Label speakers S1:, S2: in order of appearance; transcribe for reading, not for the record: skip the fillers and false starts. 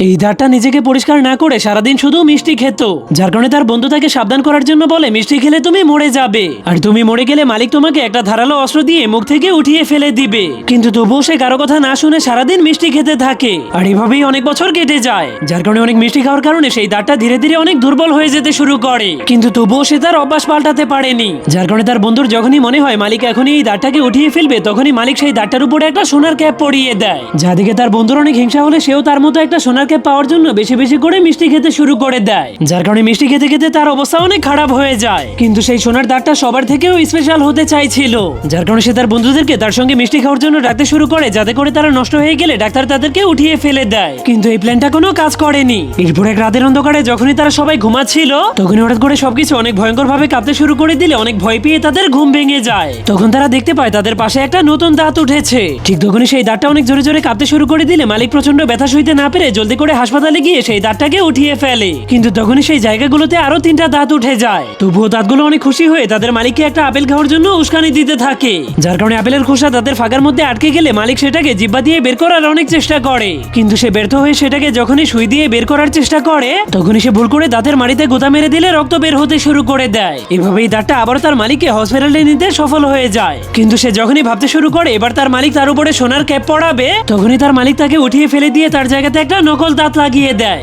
S1: এই দাঁতটা নিজেকে পরিষ্কার না করে সারাদিন শুধু মিষ্টি খেত, যার কারণে তার বন্ধু তাকে সাবধান করার জন্য বলে মিষ্টি খেলে তুমি মরে যাবে, আর তুমি মরে গেলে মালিক তোমাকে একটা ধারালো অস্ত্র দিয়ে মুখ থেকে উঠিয়ে ফেলে দিবে। কিন্তু তবুও সে কারো কথা না শুনে সারাদিন মিষ্টি খেতে থাকে, আর এভাবেই অনেক বছর কেটে যায়। যার কারণে অনেক মিষ্টি খাওয়ার কারণে সেই দাঁতটা ধীরে ধীরে অনেক দুর্বল হয়ে যেতে শুরু করে, কিন্তু তবুও সে তার অভ্যাস পাল্টাতে পারেনি। যার কারণে তার বন্ধুর যখনই মনে হয় মালিক এখনই এই দাঁতটাকে উঠিয়ে ফেলবে, তখনই মালিক সেই দাঁতটার উপরে একটা সোনার ক্যাপ পরিয়ে দেয়। যাদিকে তার বন্ধুর অনেক হিংসা হলে সেও তার মতো একটা সোনার ক্যাপ পাওয়ার জন্য বেশি বেশি করে মিষ্টি খেতে শুরু করে দেয়। যার কারণে মিষ্টি খেতে খেতে তার অবস্থা অনেক খারাপ হয়ে যায়। কিন্তু সেই সোনার দাঁতটা সবার থেকেও স্পেশাল হতে চাইছিল, যার কারণে সে তার বন্ধুদেরকে তার সঙ্গে মিষ্টি খাওয়ার জন্য ডাকতে শুরু করে, যাতে করে তারা নষ্ট হয়ে গেলে ডাক্তার তাদেরকে উঠিয়ে ফেলে দেয়। কিন্তু এই প্ল্যানটা কোনো কাজ করেনি। এরপর এক রাতের অন্ধকারে যখনই তারা সবাই ঘুমাচ্ছিল, তখনই হঠাৎ করে সবকিছু অনেক ভয়ঙ্কর ভাবে কাঁপতে শুরু করে দিলে অনেক ভয় পেয়ে তাদের ঘুম ভেঙে যায়। তখন তারা দেখতে পায় তাদের পাশে একটা নতুন দাঁত উঠেছে। ঠিক তখনই সেই দাঁতটা অনেক জোরে জোরে কাঁপতে শুরু করে দিলে মালিক প্রচন্ড ব্যথা সইতে না পেরে জলদি করে হাসপাতালে গিয়ে সেই দাঁতটাকে উঠিয়ে ফেলে। কিন্তু তখনই সেই জায়গাগুলোতে আরো 3টা দাঁত উঠে যায়। তবুও দাঁতগুলো অনেক খুশি হয়ে তাদের মালিককে একটা আপেল খাওয়ার জন্য উস্কানি দিতে থাকে, যার কারণে আপেলের খোসা তাদের ফাঁকার মধ্যে আটকে গেলে মালিক সেটাকে জিহ্বা দিয়ে বের করার অনেক চেষ্টা করে। কিন্তু সে ব্যর্থ হয়ে সেটাকে যখনই সুই দিয়ে বের করার চেষ্টা করে, তখনই সে ভুল করে দাঁতের মাড়িতে গোতা মেরে দিলে রক্ত বের হতে শুরু করে দেয়। এভাবেই দাঁতটা আবার তার মালিককে হসপিটালে নিতে সফল হয়ে যায়। কিন্তু সে যখনই ভাবতে শুরু করে এবার তার মালিক তার উপরে সোনার ক্যাপ পরাবে, তখনই তার মালিক তাকে উঠিয়ে ফেলে দিয়ে তার জায়গাতে একটা নকল দাঁত লাগিয়ে দেয়।